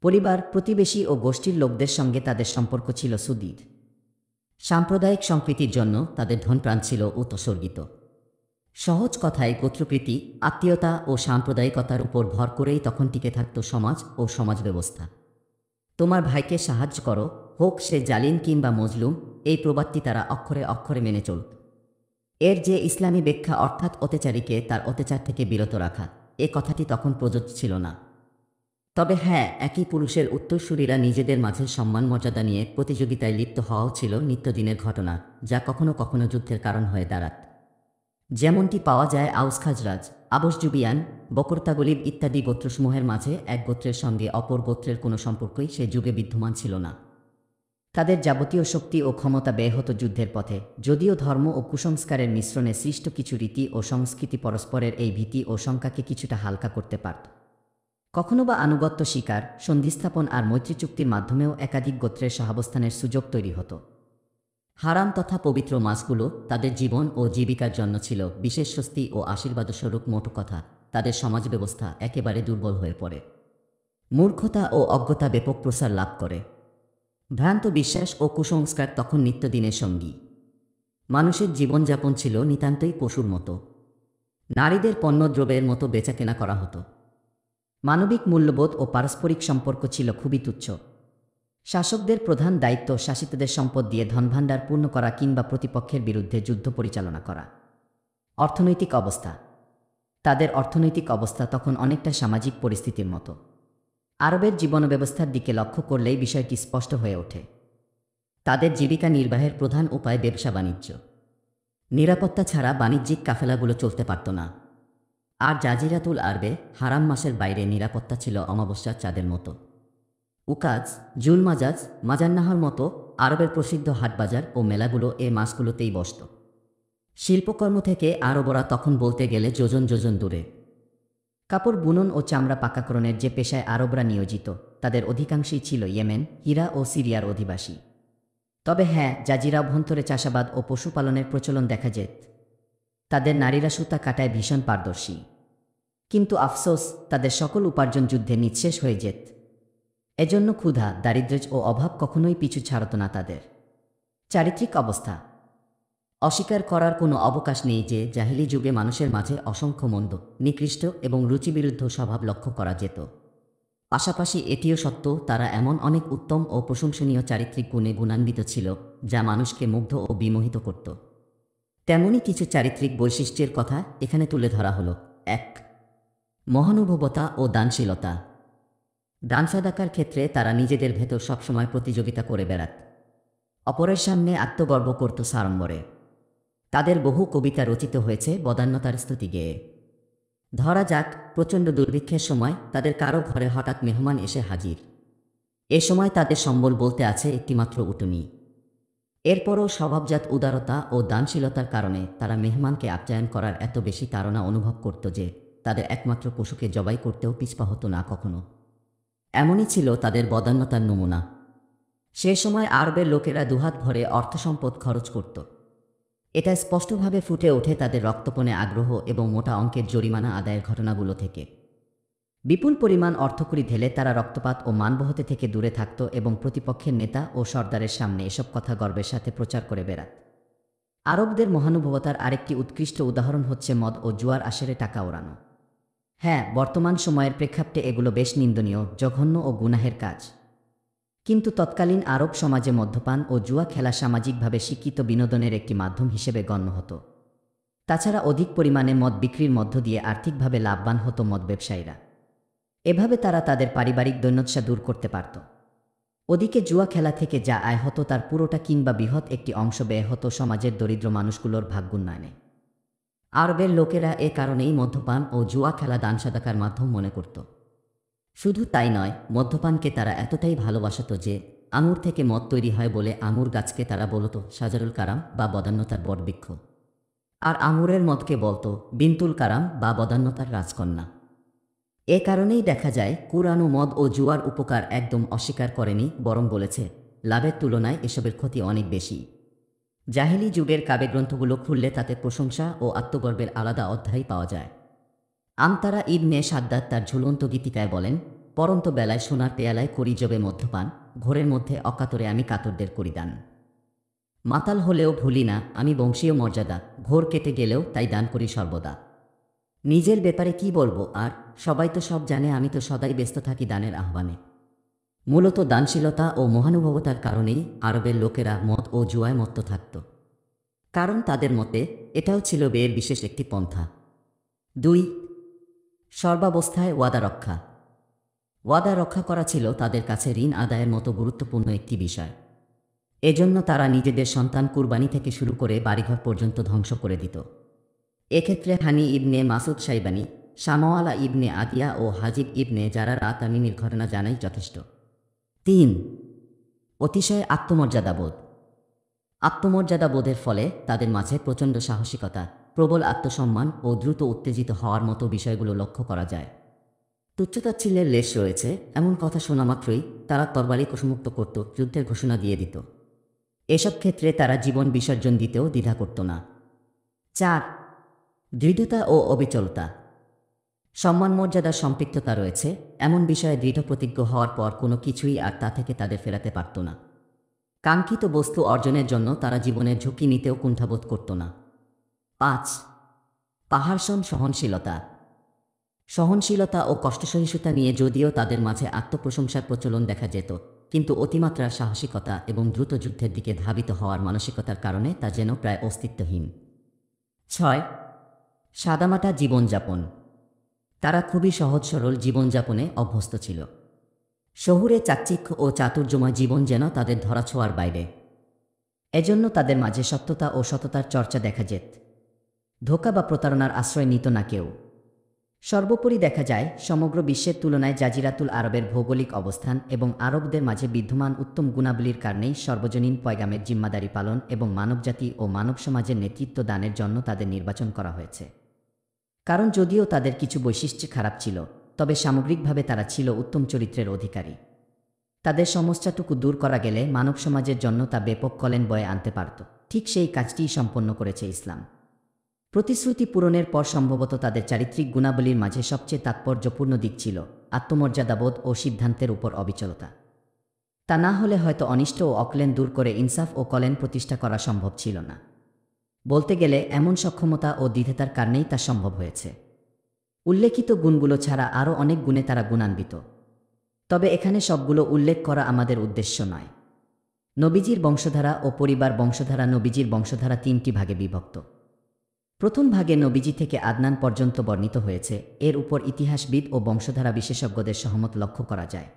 পরিবার, প্রতিবেশী ও গোষ্ঠীর লোকদের সঙ্গে তাদের সম্পর্ক ছিল সুদৃঢ়। সাম্প্রদায়িক সম্প্রীতির জন্য তাদের ধনপ্রাণ ছিল উৎসর্গিত। সহজ কথায় গোত্রপ্রীতি, আত্মীয়তা ও সাম্প্রদায়িকতার উপর ভর করেই তখন টিকে থাকত সমাজ ও সমাজ ব্যবস্থা। তোমার ভাইকে সাহায্য করো, হোক সে জালিম কিংবা মজলুম, এই প্রবাদটি তারা অক্ষরে অক্ষরে মেনে চলত। এর যে ইসলামী ব্যাখ্যা, অর্থাৎ অত্যাচারীকে তার অত্যাচার থেকে বিরত রাখা, এ কথাটি তখন প্রযোজ্য ছিল না। তবে হ্যাঁ, একই পুরুষের উত্তরসূরিরা নিজেদের মাঝে সম্মান মর্যাদা নিয়ে প্রতিযোগিতায় লিপ্ত হওয়াও ছিল নিত্যদিনের ঘটনা, যা কখনো কখনো যুদ্ধের কারণ হয়ে দাঁড়াত। যেমনটি পাওয়া যায় আউস খাজরাজ, আবশ জুবিয়ান, বকর তাগলিব ইত্যাদি গোত্রসমূহের মাঝে এক গোত্রের সঙ্গে অপর গোত্রের কোনো সম্পর্কই সে যুগে বিদ্যমান ছিল না। তাদের যাবতীয় শক্তি ও ক্ষমতা ব্যয় হতো যুদ্ধের পথে, যদিও ধর্ম ও কুসংস্কারের মিশ্রণে সৃষ্ট কিছু রীতি ও সংস্কৃতি পরস্পরের এই ভীতি ও শঙ্কাকে কিছুটা হালকা করতে পারত। কখনো বা আনুগত্য স্বীকার, সন্ধিস্থাপন আর মৈত্রী চুক্তির মাধ্যমেও একাধিক গোত্রের সহাবস্থানের সুযোগ তৈরি হতো। হারাম তথা পবিত্র মাসগুলো তাদের জীবন ও জীবিকার জন্য ছিল বিশেষ স্বস্তি ও আশীর্বাদস্বরূপ। মোট কথা, তাদের সমাজ ব্যবস্থা একেবারে দুর্বল হয়ে পড়ে। মূর্খতা ও অজ্ঞতা ব্যাপক প্রসার লাভ করে। ভ্রান্ত বিশ্বাস ও কুসংস্কার তখন নিত্যদিনের সঙ্গী। মানুষের জীবনযাপন ছিল নিতান্তই পশুর মতো। নারীদের পণ্যদ্রব্যের মতো বেচাকেনা করা হতো। মানবিক মূল্যবোধ ও পারস্পরিক সম্পর্ক ছিল খুবই তুচ্ছ। শাসকদের প্রধান দায়িত্ব শাসিতদের সম্পদ দিয়ে ধনভাণ্ডার পূর্ণ করা কিংবা প্রতিপক্ষের বিরুদ্ধে যুদ্ধ পরিচালনা করা। অর্থনৈতিক অবস্থা, তাদের অর্থনৈতিক অবস্থা তখন অনেকটা সামাজিক পরিস্থিতির মতো। আরবের জীবনব্যবস্থার দিকে লক্ষ্য করলেই বিষয়টি স্পষ্ট হয়ে ওঠে। তাদের জীবিকা নির্বাহের প্রধান উপায় ব্যবসা বাণিজ্য। নিরাপত্তা ছাড়া বাণিজ্যিক কাফেলাগুলো চলতে পারত না। আর জাজিরাতুল আরবে হারাম মাসের বাইরে নিরাপত্তা ছিল অমাবস্যার চাঁদের মতো। উকাজ, জুলমাজাজ, মাজান্নাহর মতো আরবের প্রসিদ্ধ হাটবাজার ও মেলাগুলো এ মাসগুলোতেই বসত। শিল্পকর্ম থেকে আরবরা তখন বলতে গেলে যোজন যোজন দূরে। কাপড় বুনন ও চামড়া পাকাকরণের যে পেশায় আরবরা নিয়োজিত, তাদের অধিকাংশই ছিল ইয়েমেন, হিরা ও সিরিয়ার অধিবাসী। তবে হ্যাঁ, জাজিরা অভ্যন্তরে চাষাবাদ ও পশুপালনের প্রচলন দেখা যেত। তাদের নারীরা সুতা কাটায় ভীষণ পারদর্শী। কিন্তু আফসোস, তাদের সকল উপার্জন যুদ্ধে নিঃশেষ হয়ে যেত। এজন্য ক্ষুধা, দারিদ্র্য ও অভাব কখনোই পিছু ছাড়ত না তাদের। চারিত্রিক অবস্থা, অস্বীকার করার কোনো অবকাশ নেই যে জাহিলি যুগে মানুষের মাঝে অসংখ্য মন্দ, নিকৃষ্ট এবং রুচিবিরুদ্ধ স্বভাব লক্ষ্য করা যেত। পাশাপাশি এটিও সত্য, তারা এমন অনেক উত্তম ও প্রশংসনীয় চারিত্রিক গুণে গুণান্বিত ছিল যা মানুষকে মুগ্ধ ও বিমোহিত করত। তেমনই কিছু চারিত্রিক বৈশিষ্ট্যের কথা এখানে তুলে ধরা হলো। 1. মহানুভবতা ও দানশীলতা। দান সাদাকার ক্ষেত্রে তারা নিজেদের ভেতর সবসময় প্রতিযোগিতা করে বেড়াত, অপরের সামনে আত্মগর্ব করত সাড়ম্বরে। তাদের বহু কবিতা রচিত হয়েছে বদান্যতার স্তুতি গেয়ে। ধরা যাক, প্রচণ্ড দুর্ভিক্ষের সময় তাদের কারো ঘরে হঠাৎ মেহমান এসে হাজির। এ সময় তাদের সম্বল বলতে আছে একটিমাত্র উটুনি। এরপরও স্বভাবজাত উদারতা ও দানশীলতার কারণে তারা মেহমানকে আপ্যায়ন করার এত বেশি তাড়না অনুভব করত যে তাদের একমাত্র পশুকে জবাই করতেও পিছপা হতো না কখনো। এমনই ছিল তাদের বদান্যতার নমুনা। সে সময় আরবের লোকেরা দুহাত ভরে অর্থসম্পদ খরচ করত। এটা স্পষ্টভাবে ফুটে ওঠে তাদের রক্তপণে আগ্রহ এবং মোটা অঙ্কের জরিমানা আদায়ের ঘটনাগুলো থেকে। বিপুল পরিমাণ অর্থকড়ি ঢেলে তারা রক্তপাত ও মানবহতে থেকে দূরে থাকত এবং প্রতিপক্ষের নেতা ও সর্দারের সামনে এসব কথা গর্বের সাথে প্রচার করে বেড়াত। আরবদের মহানুভবতার আরেকটি উৎকৃষ্ট উদাহরণ হচ্ছে মদ ও জুয়ার আসরে টাকা ওড়ানো। হ্যাঁ, বর্তমান সময়ের প্রেক্ষাপটে এগুলো বেশ নিন্দনীয়, জঘন্য ও গুনাহের কাজ। কিন্তু তৎকালীন আরব সমাজে মদ্যপান ও জুয়া খেলা সামাজিকভাবে স্বীকৃত বিনোদনের একটি মাধ্যম হিসেবে গণ্য হতো। তাছাড়া অধিক পরিমাণে মদ বিক্রির মধ্য দিয়ে আর্থিকভাবে লাভবান হতো মদ ব্যবসায়ীরা। এভাবে তারা তাদের পারিবারিক দৈন্যদশা দূর করতে পারত। ওদিকে জুয়া খেলা থেকে যা আয় হতো তার পুরোটা কিংবা বৃহৎ একটি অংশ ব্যয় হতো সমাজের দরিদ্র মানুষগুলোর ভাগ্যোন্নয়নে। আরবের লোকেরা এ কারণেই মদ্যপান ও জুয়া খেলা দান সাদাকার মাধ্যম মনে করত। শুধু তাই নয়, মদ্যপানকে তারা এতটাই ভালোবাসত যে আঙুর থেকে মদ তৈরি হয় বলে আঙুর গাছকে তারা বলত শাজারুল কারাম বা বদান্যতার বটবৃক্ষ, আর আঙুরের মদকে বলত বিনতুল কারাম বা বদান্যতার রাজকন্যা। এ কারণেই দেখা যায় কুরআনও মদ ও জুয়ার উপকার একদম অস্বীকার করেনি, বরং বলেছে লাভের তুলনায় এসবের ক্ষতি অনেক বেশি। জাহেলি যুগের কাব্যগ্রন্থগুলো খুললে তাতে প্রশংসা ও আত্মগর্বের আলাদা অধ্যায় পাওয়া যায়। আনতারা ইবনে সাদ্দাত তার ঝুলন্ত গীতিকায় বলেন, পরন্ত বেলায় সোনার পেয়ালায় করি জবে মদ্যপান, ঘোরের মধ্যে অকাতরে আমি কাতরদের করি দান। মাতাল হলেও ভুলি না আমি বংশীয় মর্যাদা, ঘোর কেটে গেলেও তাই দান করি সর্বদা। নিজের ব্যাপারে কি বলবো আর, সবাই তো সব জানে, আমি তো সদাই ব্যস্ত থাকি দানের আহ্বানে। মূলত দানশীলতা ও মহানুভবতার কারণেই আরবের লোকেরা মদ ও জুয়ায় মত্ত থাকত, কারণ তাদের মতে এটাও ছিল বিয়ের বিশেষ একটি পন্থা। 2. সর্বাবস্থায় ওয়াদা রক্ষা। ওয়াদা রক্ষা করা ছিল তাদের কাছে ঋণ আদায়ের মতো গুরুত্বপূর্ণ একটি বিষয়। এজন্য তারা নিজেদের সন্তান কুরবানি থেকে শুরু করে বাড়িঘর পর্যন্ত ধ্বংস করে দিত। এক্ষেত্রে হানি ইবনে মাসুদ সাইবানি, শামাওয়ালা ইবনে আদিয়া ও হাজিব ইবনে জারার তামিমির ঘটনা জানাই যথেষ্ট। 3. অতিশয় আত্মমর্যাদাবোধ। আত্মমর্যাদাবোধের ফলে তাদের মাঝে প্রচণ্ড সাহসিকতা, প্রবল আত্মসম্মান ও দ্রুত উত্তেজিত হওয়ার মতো বিষয়গুলো লক্ষ্য করা যায়। তুচ্ছতাচ্ছিল্যের লেশ রয়েছে এমন কথা শোনা মাত্রই তারা তরবারি কোষমুক্ত করত, যুদ্ধের ঘোষণা দিয়ে দিত। এসব ক্ষেত্রে তারা জীবন বিসর্জন দিতেও দ্বিধা করত না। 4. দৃঢ়তা ও অবিচলতা। সম্মান মর্যাদার সম্পৃক্ততা রয়েছে এমন বিষয়ে দৃঢ় প্রতিজ্ঞ হওয়ার পর কোনো কিছুই আর তা থেকে তাদের ফেরাতে পারত না। কাঙ্ক্ষিত বস্তু অর্জনের জন্য তারা জীবনের ঝুঁকি নিতেও কুণ্ঠাবোধ করত না। 5. পাহাড়সম সহনশীলতা। সহনশীলতা ও কষ্টসহিষ্ণুতা নিয়ে যদিও তাদের মাঝে আত্মপ্রশংসার প্রচলন দেখা যেত, কিন্তু অতিমাত্রার সাহসিকতা এবং দ্রুত যুদ্ধের দিকে ধাবিত হওয়ার মানসিকতার কারণে তা যেন প্রায় অস্তিত্বহীন। 6. সাদামাটা জীবনযাপন। তারা খুবই সহজ সরল জীবনযাপনে অভ্যস্ত ছিল। শহুরে চাকচিক্য ও চাতুর্যময় জীবন যেন তাদের ধরাছোঁয়ার বাইরে। এজন্য তাদের মাঝে সত্যতা ও সততার চর্চা দেখা যেত। ধোঁকা বা প্রতারণার আশ্রয় নিত না কেউ। সর্বোপরি দেখা যায় সমগ্র বিশ্বের তুলনায় জাজিরাতুল আরবের ভৌগোলিক অবস্থান এবং আরবদের মাঝে বিদ্যমান উত্তম গুণাবলীর কারণেই সর্বজনীন পয়গামের জিম্মাদারি পালন এবং মানবজাতি ও মানব সমাজের নেতৃত্ব দানের জন্য তাদের নির্বাচন করা হয়েছে। কারণ যদিও তাদের কিছু বৈশিষ্ট্য খারাপ ছিল, তবে সামগ্রিকভাবে তারা ছিল উত্তম চরিত্রের অধিকারী। তাদের সমস্যাটুকু দূর করা গেলে মানব সমাজের জন্য তা ব্যাপক কল্যাণ বয়ে আনতে পারত। ঠিক সেই কাজটিই সম্পন্ন করেছে ইসলাম। প্রতিশ্রুতি পূরণের পর সম্ভবত তাদের চারিত্রিক গুণাবলীর মাঝে সবচেয়ে তাৎপর্যপূর্ণ দিক ছিল আত্মমর্যাদাবোধ ও সিদ্ধান্তের উপর অবিচলতা। তা না হলে হয়তো অনিষ্ট ও অকল্যাণ দূর করে ইনসাফ ও কল্যাণ প্রতিষ্ঠা করা সম্ভব ছিল না। বলতে গেলে এমন সক্ষমতা ও দ্বিধাতার কারণেই তা সম্ভব হয়েছে। উল্লেখিত গুণগুলো ছাড়া আরও অনেক গুণে তারা গুণান্বিত, তবে এখানে সবগুলো উল্লেখ করা আমাদের উদ্দেশ্য নয়। নবীজির বংশধারা ও পরিবার বংশধারা। নবীজির বংশধারা 3টি ভাগে বিভক্ত। প্রথম ভাগে নবীজি থেকে আদনান পর্যন্ত বর্ণিত হয়েছে, এর উপর ইতিহাসবিদ ও বংশধারা বিশেষজ্ঞদের সহমত লক্ষ্য করা যায়।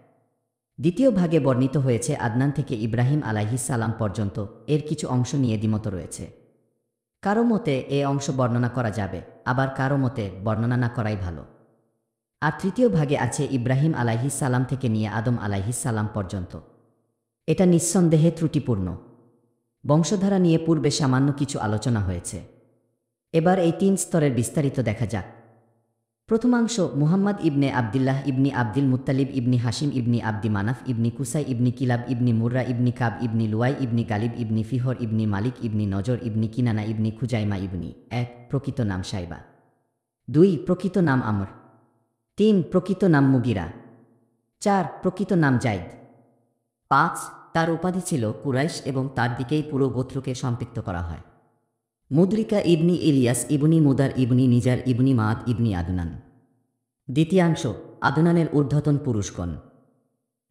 দ্বিতীয় ভাগে বর্ণিত হয়েছে আদনান থেকে ইব্রাহিম আলাইহিসসালাম পর্যন্ত, এর কিছু অংশ নিয়ে দ্বিমত রয়েছে। কারো মতে এ অংশ বর্ণনা করা যাবে, আবার কারো মতে বর্ণনা না করাই ভালো। আর তৃতীয় ভাগে আছে ইব্রাহিম আলাইহিসসালাম থেকে নিয়ে আদম আলাইহিসসালাম পর্যন্ত। এটা নিঃসন্দেহে ত্রুটিপূর্ণ। বংশধারা নিয়ে পূর্বে সামান্য কিছু আলোচনা হয়েছে। এবার এই 3 স্তরের বিস্তারিত দেখা যাক। প্রথমাংশ মুহাম্মদ ইবনে আবদুল্লাহ ইবনি আব্দুল মুত্তালিব ইবনি হাশিম ইবনি আব্দি মানাফ ইবনি কুসাই ইবনি কিলাব ইবনি মুর্রা ইবনি কাব ইবনি লুয়াই ইবনি গালিব ইবনি ফিহর ইবনি মালিক ইবনি নজর ইবনি কিনানা ইবনি খুজাইমা ইবনি। 1 প্রকৃত নাম সাইবা। 2 প্রকৃত নাম আমর। 3 প্রকৃত নাম মুগিরা। 4 প্রকৃত নাম জাইদ। 5 তার উপাধি ছিল কুরাইশ এবং তার দিকেই পুরো গোত্রকে সম্পৃক্ত করা হয়। মুদ্রিকা ইবনি ইলিয়াস ইবনি মুদার ইবনি নিজার ইবনি মাদ ইবনি আদনান। দ্বিতীয়াংশ আদনানের ঊর্ধ্বতন পুরুষগণ।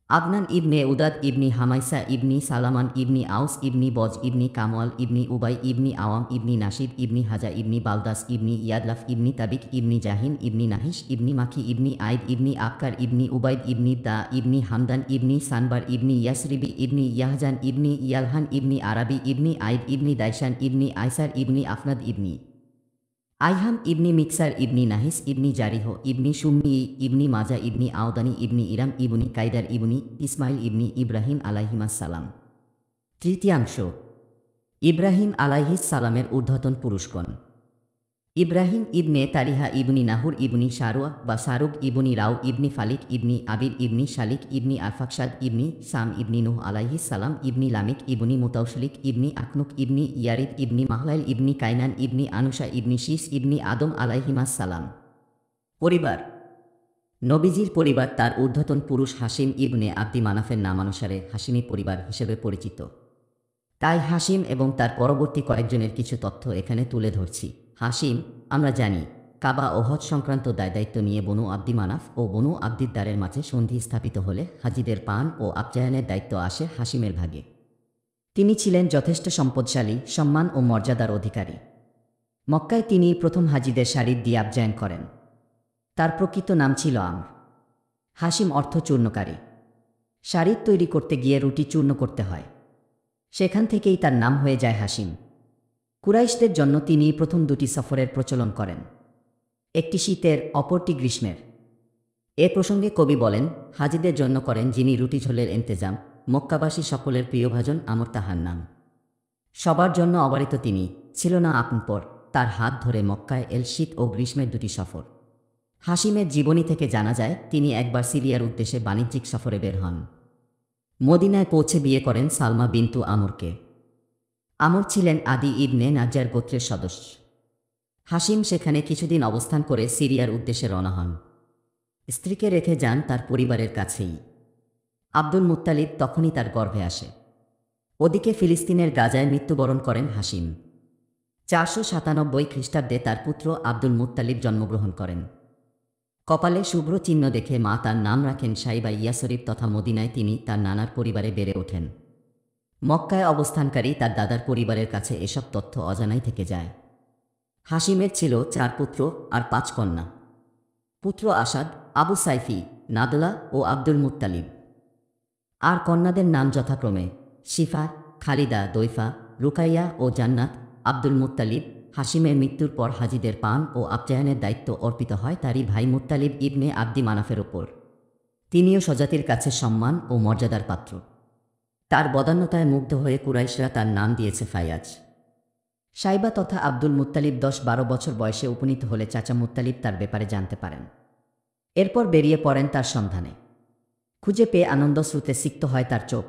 আদনান ইবনে উদাদ ইবনি হামাইসা ইবনি সালামান ইবনি আউস ইবনি বজ ইবনি কামওয়াল ইবনি উবাই ইবনি আওয়াম ইবনি নাসিব ইবনি হাজা ইবনি বালদাস ইবনি ইয়াদলাফ ইবনি তাবিক ইবনি জাহিন ইবনি নাহিস ইবনি মাখি ইবনি আইদ ইবনি আবকার ইবনি উবাইদ ইবনি দা ইবনি হামদান ইবনি সানবার ইবনি ইয়াসরিবি ইবনি ইয়াহজান ইবনি ইয়ালহান ইবনি আরাবি ইবনি আইদ ইবনি দাইশান ইবনি আইসার ইবনি আফনাদ ইবনি আইহাম ইবনি মিকসার ইবনি নাহিস ইবনি জারিহ ইবনি সুম্মি ইবনি মাজা ইবনি আওদানি ইবনি ইরাম ইবনি কাইদার ইবনি ইসমাইল ইবনি ইব্রাহিম আলাইহিমাসসালাম। তৃতীয়াংশ ইব্রাহিম আলাইহিসসালামের ঊর্ধ্বতন পুরুষগণ। ইব্রাহিম ইবনে তারিহা ইবনি নাহুর ইবনি শারুয়া বা শারুক ইবনি রাউ ইবনি ফালিক ইবনি আবির ইবনি শালিক ইবনি আরফাকশাদ ইবনি সাম ইবনি নুহ আলাইহিসসালাম ইবনি লামিক ইবনি মুতাউশলিক ইবনি আকনুক ইবনি ইয়ারিদ ইবনি মাহলাইল ইবনি কাইনান ইবনি আনুষা ইবনি শীস ইবনি আদম আলাইহিমাসসালাম। পরিবার। নবীজির পরিবার তার ঊর্ধ্বতন পুরুষ হাশিম ইবনে আব্দি মানাফের নামানুসারে হাশিমি পরিবার হিসেবে পরিচিত। তাই হাশিম এবং তার পরবর্তী কয়েকজনের কিছু তথ্য এখানে তুলে ধরছি। হাশিম, আমরা জানি, কাবা ও হজ সংক্রান্ত দায়িত্ব নিয়ে বনু আব্দি মানাফ ও বনু আব্দিদ্দারের মাঝে সন্ধি স্থাপিত হলে হাজিদের পান ও আপ্যায়নের দায়িত্ব আসে হাশিমের ভাগে। তিনি ছিলেন যথেষ্ট সম্পদশালী, সম্মান ও মর্যাদার অধিকারী। মক্কায় তিনি প্রথম হাজিদের শাড়ি দিয়ে আপ্যায়ন করেন। তার প্রকৃত নাম ছিল আমর। হাশিম অর্থ চূর্ণকারী। শাড়ি তৈরি করতে গিয়ে রুটি চূর্ণ করতে হয়, সেখান থেকেই তার নাম হয়ে যায় হাশিম। কুরাইশদের জন্য তিনি প্রথম 2টি সফরের প্রচলন করেন, একটি শীতের, অপরটি গ্রীষ্মের। এ প্রসঙ্গে কবি বলেন, হাজিদের জন্য করেন যিনি রুটি ঝোলের ইন্তেজাম, মক্কাবাসী সকলের প্রিয়ভাজন আমর তাহার নাম। সবার জন্য অবারিত তিনি, ছিল না আপনপর, তার হাত ধরে মক্কায় এল শীত ও গ্রীষ্মের 2টি সফর। হাশিমের জীবনী থেকে জানা যায় তিনি একবার সিরিয়ার উদ্দেশ্যে বাণিজ্যিক সফরে বের হন। মদিনায় পৌঁছে বিয়ে করেন সালমা বিনতু আমরকে। আমর ছিলেন আদি ইবনে নাজ্জার গোত্রের সদস্য। হাশিম সেখানে কিছুদিন অবস্থান করে সিরিয়ার উদ্দেশ্যে রওনা হন। স্ত্রীকে রেখে যান তার পরিবারের কাছেই। আব্দুল মুত্তালিব তখনই তার গর্ভে আসে। ওদিকে ফিলিস্তিনের গাজায় মৃত্যুবরণ করেন হাশিম। 497 খ্রিস্টাব্দে তার পুত্র আব্দুল মুত্তালিব জন্মগ্রহণ করেন। কপালে শুভ্র চিহ্ন দেখে মা তার নাম রাখেন সাইবা ইয়াসরিব তথা মদিনায় তিনি তার নানার পরিবারে বেড়ে ওঠেন। মক্কায় অবস্থানকারী তার দাদার পরিবারের কাছে এসব তথ্য অজানাই থেকে যায়। হাশিমের ছিল 4 পুত্র আর 5 কন্যা। পুত্র আসাদ, আবু সাইফি, নাদলা ও আব্দুল মুত্তালিব। আর কন্যাদের নাম যথাক্রমে শিফা, খালিদা, দৈফা, রুকাইয়া ও জান্নাত। Abdul Muttalib. হাশিমের মৃত্যুর পর হাজিদের পান ও আপ্যায়নের দায়িত্ব অর্পিত হয় তারই ভাই মুত্তালিব ইবনে আব্দি মানাফের ওপর। তিনিও স্বজাতির কাছে সম্মান ও মর্যাদার পাত্র। তার বদান্যতায় মুগ্ধ হয়ে কুরাইশরা তার নাম দিয়েছে ফায়াজ। সাইবা তথা আব্দুল মুত্তালিব 10-12 বছর বয়সে উপনীত হলে চাচা মুত্তালিব তার ব্যাপারে জানতে পারেন। এরপর বেরিয়ে পড়েন তার সন্ধানে। খুঁজে পেয়ে আনন্দস্রোতে সিক্ত হয় তার চোখ।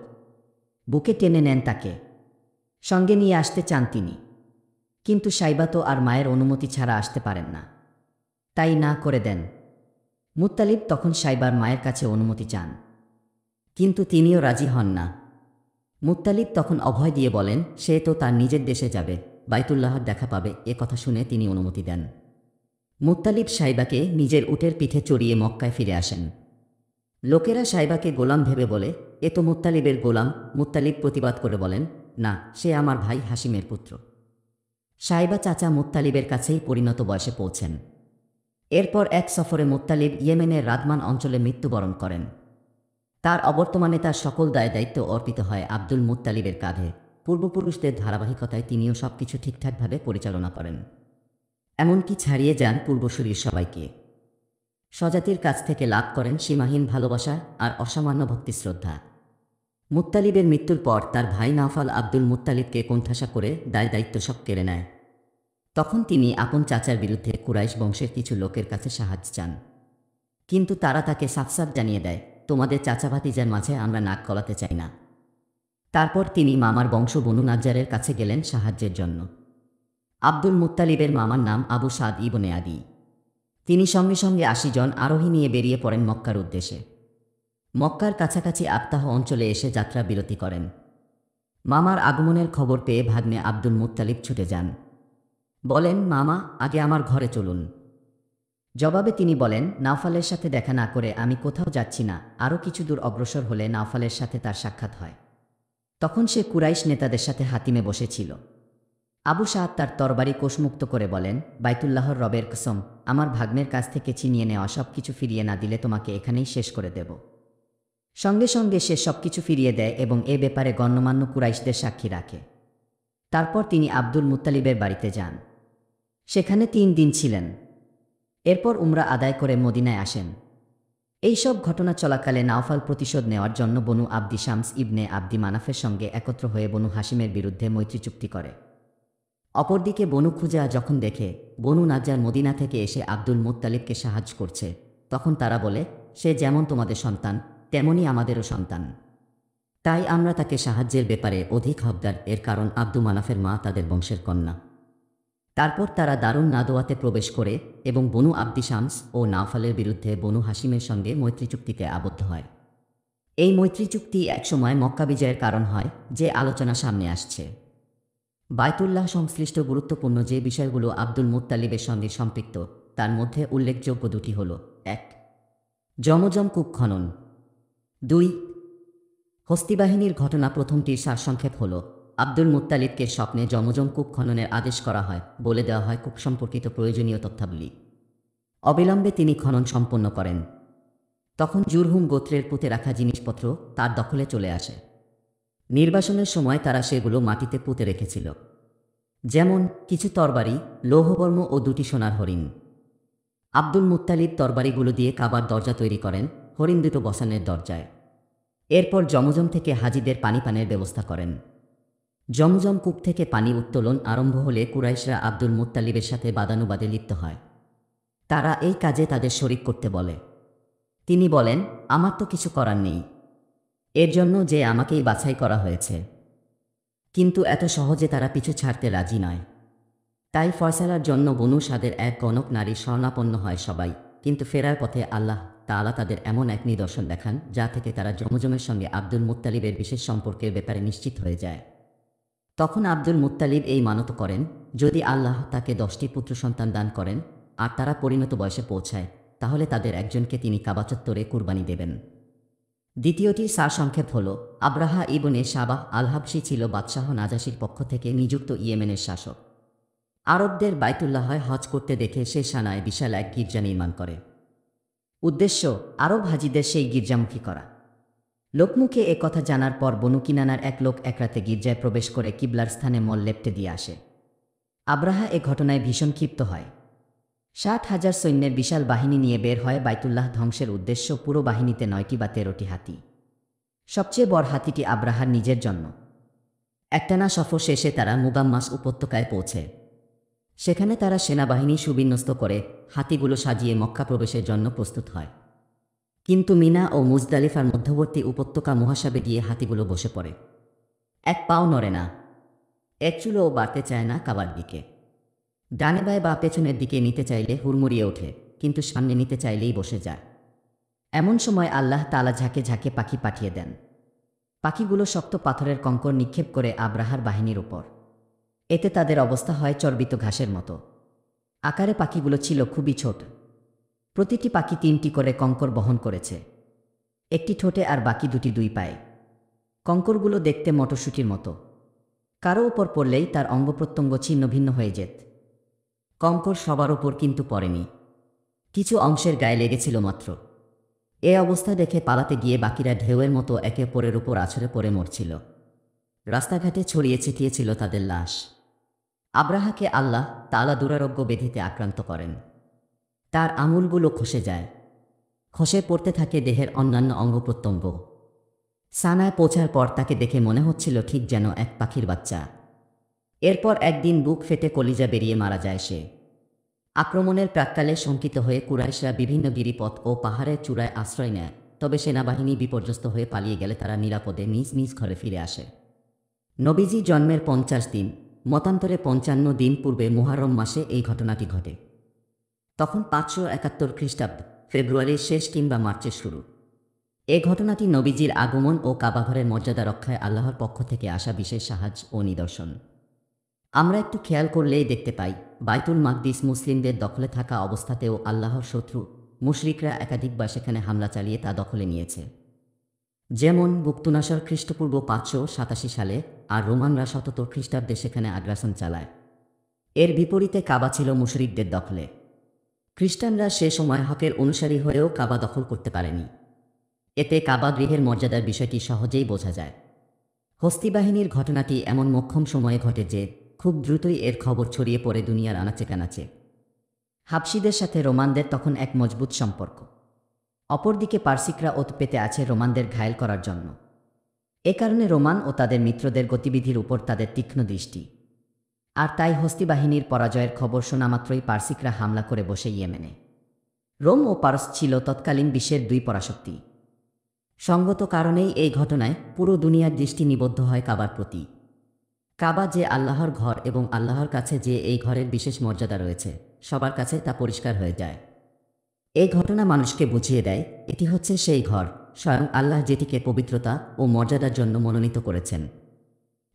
বুকে টেনে নেন তাকে, সঙ্গে নিয়ে আসতে চান তিনি। কিন্তু সাইবা তো আর মায়ের অনুমতি ছাড়া আসতে পারেন না, তাই না করে দেন। মুত্তালিব তখন সাইবার মায়ের কাছে অনুমতি চান, কিন্তু তিনিও রাজি হন না। মুত্তালিব তখন অভয় দিয়ে বলেন সে তো তার নিজের দেশে যাবে, বাইতুল্লাহর দেখা পাবে। এ কথা শুনে তিনি অনুমতি দেন। মুত্তালিব সাইবাকে নিজের উটের পিঠে চড়িয়ে মক্কায় ফিরে আসেন। লোকেরা সাইবাকে গোলাম ভেবে বলে, এ তো মুত্তালিবের গোলাম। মুত্তালিব প্রতিবাদ করে বলেন, না, সে আমার ভাই হাশিমের পুত্র। সাইবা চাচা মুত্তালিবের কাছেই পরিণত বয়সে পৌঁছেন। এরপর এক সফরে মুত্তালিব ইয়েমেনের রাদমান অঞ্চলে মৃত্যুবরণ করেন। তার অবর্তমানে তার সকল দায়িত্ব অর্পিত হয় আব্দুল মুত্তালিবের কাঁধে। পূর্বপুরুষদের ধারাবাহিকতায় তিনিও সবকিছু ঠিকঠাকভাবে পরিচালনা করেন, এমনকি ছাড়িয়ে যান পূর্বসূরির সবাইকে। স্বজাতির কাছ থেকে লাভ করেন সীমাহীন ভালোবাসা আর অসামান্য ভক্তিশ্রদ্ধা। মুত্তালিবের মৃত্যুর পর তার ভাই নাওফাল আব্দুল মুত্তালিবকে কোণঠাসা করে দায়িত্ব সব কেড়ে নেয়। তখন তিনি আপন চাচার বিরুদ্ধে কুরাইশ বংশের কিছু লোকের কাছে সাহায্য চান, কিন্তু তারা তাকে সাফসাফ জানিয়ে দেয়, তোমাদের চাচা ভাতিজার মাঝে আমরা নাক গলাতে চাই না। তারপর তিনি মামার বংশ বনু নাজ্জারের কাছে গেলেন সাহায্যের জন্য। আব্দুল মুত্তালিবের মামার নাম আবু সাদ ইবনে আদি। তিনি সঙ্গে সঙ্গে ৮০ জন আরোহী নিয়ে বেরিয়ে পড়েন মক্কার উদ্দেশ্যে। মক্কার কাছাকাছি আবতাহ অঞ্চলে এসে যাত্রা বিরতি করেন। মামার আগমনের খবর পেয়ে ভাগ্নে আব্দুল মুত্তালিব ছুটে যান। বলেন, মামা, আগে আমার ঘরে চলুন। জবাবে তিনি বলেন, নাওফালের সাথে দেখা না করে আমি কোথাও যাচ্ছি না। আরও কিছু দূর অগ্রসর হলে নাওফালের সাথে তার সাক্ষাৎ হয়। তখন সে কুরাইশ নেতাদের সাথে হাতিমে বসেছিল। আবু সাদ তার তরবারি কোষমুক্ত করে বলেন, বাইতুল্লাহর রবের কসম, আমার ভাগ্নের কাছ থেকে ছিনিয়ে নেওয়া সব কিছু ফিরিয়ে না দিলে তোমাকে এখানেই শেষ করে দেব। সঙ্গে সঙ্গে সে সব কিছু ফিরিয়ে দেয় এবং এ ব্যাপারে গণ্যমান্য কুরাইশদের সাক্ষী রাখে। তারপর তিনি আব্দুল মুত্তালিবের বাড়িতে যান। সেখানে ৩ দিন ছিলেন। এরপর উমরা আদায় করে মদিনায় আসেন। এইসব ঘটনা চলাকালে নাওফাল প্রতিশোধ নেওয়ার জন্য বনু আব্দি শামস ইবনে আব্দি মানাফের সঙ্গে একত্র হয়ে বনু হাশিমের বিরুদ্ধে মৈত্রী চুক্তি করে। অপরদিকে বনু খুজা যখন দেখে বনু নাজ্জার মদিনা থেকে এসে আব্দুল মুত্তালিবকে সাহায্য করছে, তখন তারা বলে, সে যেমন তোমাদের সন্তান তেমনই আমাদেরও সন্তান, তাই আমরা তাকে সাহায্যের ব্যাপারে অধিক হকদার। এর কারণ আব্দু মানাফের মা তাদের বংশের কন্যা। তারপর তারা দারুন নাদোয়াতে প্রবেশ করে এবং বনু আব্দি শামস ও নাওফালের বিরুদ্ধে বনু হাশিমের সঙ্গে মৈত্রী চুক্তিতে আবদ্ধ হয়। এই মৈত্রী চুক্তি একসময় মক্কা বিজয়ের কারণ হয়, যে আলোচনা সামনে আসছে। বায়তুল্লাহ সংশ্লিষ্ট গুরুত্বপূর্ণ যে বিষয়গুলো আব্দুল মুত্তালিবের সঙ্গে সম্পৃক্ত, তার মধ্যে উল্লেখযোগ্য দুটি হল: ১. জমজম কূপ খনন। ২. হস্তিবাহিনীর ঘটনা। প্রথমটির সারসংক্ষেপ হল, আব্দুল মুত্তালিবকে স্বপ্নে জমজম কূপ খননের আদেশ করা হয়, বলে দেওয়া হয় কূপ সম্পর্কিত প্রয়োজনীয় তথ্যাবলী। অবিলম্বে তিনি খনন সম্পন্ন করেন। তখন জুরহুম গোত্রের পুঁতে রাখা জিনিসপত্র তার দখলে চলে আসে। নির্বাসনের সময় তারা সেগুলো মাটিতে পুঁতে রেখেছিল, যেমন কিছু তরবারি, লৌহবর্ম ও 2টি সোনার হরিণ। আব্দুল মুত্তালিব তরবারিগুলো দিয়ে কাবার দরজা তৈরি করেন, হরিণ 2টো বসানের দরজায়। এরপর জমজম থেকে হাজিদের পানি পানের ব্যবস্থা করেন। জমজম কূপ থেকে পানি উত্তোলন আরম্ভ হলে কুরাইশরা আব্দুল মুত্তালিবের সাথে বাদানুবাদে লিপ্ত হয়। তারা এই কাজে তাদের শরিক করতে বলে। তিনি বলেন, আমার তো কিছু করার নেই, এর জন্য যে আমাকেই বাছাই করা হয়েছে। কিন্তু এত সহজে তারা পিছু ছাড়তে রাজি নয়। তাই ফয়সালার জন্য বনু সাদের এক গণক নারী শরণাপন্ন হয় সবাই। কিন্তু ফেরার পথে আল্লাহ তাআলা তাদের এমন এক নিদর্শন দেখান, যা থেকে তারা জমজমের সঙ্গে আব্দুল মুত্তালিবের বিশেষ সম্পর্কের ব্যাপারে নিশ্চিত হয়ে যায়। তখন আব্দুল মুত্তালিব এই মানত করেন, যদি আল্লাহ তাকে 10টি পুত্র সন্তান দান করেন আর তারা পরিণত বয়সে পৌঁছায়, তাহলে তাদের একজনকে তিনি কাবা চত্বরে কুরবানি দেবেন। দ্বিতীয়টি সারসংক্ষেপ হল, আব্রাহা ইবনে সাবাহ আল হাবশী ছিল বাদশাহ নাজাশির পক্ষ থেকে নিযুক্ত ইয়েমেনের শাসক। আরবদের বাইতুল্লাহয় হজ করতে দেখে সে সানায় বিশাল এক গির্জা নির্মাণ করে। উদ্দেশ্য আরব হাজিদের সেই গির্জামুখী করা। লোকমুখে এ কথা জানার পর বনু কিনানার এক লোক এক রাতে গির্জায় প্রবেশ করে কিবলার স্থানে মল লেপ্টে দিয়ে আসে। আব্রাহা এ ঘটনায় ভীষণ ক্ষিপ্ত হয়। 60,000 সৈন্যের বিশাল বাহিনী নিয়ে বের হয় বাইতুল্লাহ ধ্বংসের উদ্দেশ্য। পুরো বাহিনীতে 9টি বা 13টি হাতি। সবচেয়ে বড় হাতিটি আব্রাহার নিজের জন্য। একটানা সফর শেষে তারা মুগাম্মাস উপত্যকায় পৌঁছে। সেখানে তারা সেনাবাহিনী সুবিন্যস্ত করে হাতিগুলো সাজিয়ে মক্কা প্রবেশের জন্য প্রস্তুত হয়। কিন্তু মিনা ও মুজদালিফার মধ্যবর্তী উপত্যকা মুহাসাবে গিয়ে হাতিগুলো বসে পড়ে। এক পাও নড়ে না, এক চুলোও বাড়তে চায় না কাবার দিকে। ডানে বায়ে বা পেছনের দিকে নিতে চাইলে হুড়মুড়িয়ে ওঠে, কিন্তু সামনে নিতে চাইলেই বসে যায়। এমন সময় আল্লাহ তাআলা ঝাঁকে ঝাঁকে পাখি পাঠিয়ে দেন। পাখিগুলো শক্ত পাথরের কঙ্কর নিক্ষেপ করে আব্রাহার বাহিনীর ওপর। এতে তাদের অবস্থা হয় চর্বিত ঘাসের মতো। আকারে পাখিগুলো ছিল খুবই ছোট। প্রতিটি পাখি 3টি করে কঙ্কর বহন করেছে, একটি ঠোঁটে আর বাকি 2টি 2 পায়ে। কঙ্করগুলো দেখতে মটরশুঁটির মতো। কারো ওপর পড়লেই তার অঙ্গপ্রত্যঙ্গ ছিন্ন ভিন্ন হয়ে যেত। কঙ্কর সবার ওপর কিন্তু পড়েনি, কিছু অংশের গায়ে লেগেছিল মাত্র। এ অবস্থা দেখে পালাতে গিয়ে বাকিরা ঢেউয়ের মতো একে অপরের উপর আছড়ে পড়ে মরছিল। রাস্তাঘাটে ছড়িয়ে ছিটিয়েছিল তাদের লাশ। আব্রাহাকে আল্লাহ তাআলা দুরারোগ্য ব্যাধিতে আক্রান্ত করেন। তার আঙুলগুলো খসে যায়, খসে পড়তে থাকে দেহের অন্যান্য অঙ্গপ্রত্যঙ্গ। সানায় পৌঁছার পর তাকে দেখে মনে হচ্ছিল ঠিক যেন এক পাখির বাচ্চা। এরপর একদিন বুক ফেটে কলিজা বেরিয়ে মারা যায় সে। আক্রমণের প্রাক্কালে শঙ্কিত হয়ে কুরাইশরা বিভিন্ন গিরিপথ ও পাহাড়ের চূড়ায় আশ্রয় নেয়, তবে সেনাবাহিনী বিপর্যস্ত হয়ে পালিয়ে গেলে তারা নিরাপদে নিজ নিজ ঘরে ফিরে আসে। নবীজি জন্মের 50 দিন, মতান্তরে 55 দিন পূর্বে মুহররম মাসে এই ঘটনাটি ঘটে। তখন 571 খ্রিস্টাব্দ, ফেব্রুয়ারির শেষ কিংবা মার্চের শুরু। এ ঘটনাটি নবীজির আগমন ও কাবাঘরের মর্যাদা রক্ষায় আল্লাহর পক্ষ থেকে আসা বিশেষ সাহায্য ও নিদর্শন। আমরা একটু খেয়াল করলেই দেখতে পাই, বাইতুল মাকদিস মুসলিমদের দখলে থাকা অবস্থাতেও আল্লাহর শত্রু মুশরিকরা একাধিকবার সেখানে হামলা চালিয়ে তা দখলে নিয়েছে। যেমন বুকতুনাসর খ্রিস্টপূর্ব 587 সালে, আর রোমানরা 77 খ্রিস্টাব্দে সেখানে আগ্রাসন চালায়। এর বিপরীতে কাবা ছিল মুশরিকদের দখলে। খ্রিস্টানরা সে সময় হকের অনুসারী হয়েও কাবা দখল করতে পারেনি। এতে কাবা গৃহের মর্যাদার বিষয়টি সহজেই বোঝা যায়। হস্তি বাহিনীর ঘটনাটি এমন মোক্ষম সময়ে ঘটে যে খুব দ্রুতই এর খবর ছড়িয়ে পড়ে দুনিয়ার আনাচে কানাচে। হাবশিদের সাথে রোমানদের তখন এক মজবুত সম্পর্ক। অপরদিকে পার্সিকরা ওত পেতে আছে রোমানদের ঘায়েল করার জন্য। এ কারণে রোমান ও তাদের মিত্রদের গতিবিধির উপর তাদের তীক্ষ্ণ দৃষ্টি। আর তাই হস্তি বাহিনীর পরাজয়ের খবর শোনামাত্রই পার্সিকরা হামলা করে বসে ইয়েমেনে। রোম ও পারস্য ছিল তৎকালীন বিশ্বের দুই পরাশক্তি। সঙ্গত কারণেই এই ঘটনায় পুরো দুনিয়ার দৃষ্টি নিবদ্ধ হয় কাবার প্রতি। কাবা যে আল্লাহর ঘর এবং আল্লাহর কাছে যে এই ঘরের বিশেষ মর্যাদা রয়েছে, সবার কাছে তা পরিষ্কার হয়ে যায়। এই ঘটনা মানুষকে বুঝিয়ে দেয়, এটি হচ্ছে সেই ঘর স্বয়ং আল্লাহ যেটিকে পবিত্রতা ও মর্যাদার জন্য মনোনীত করেছেন।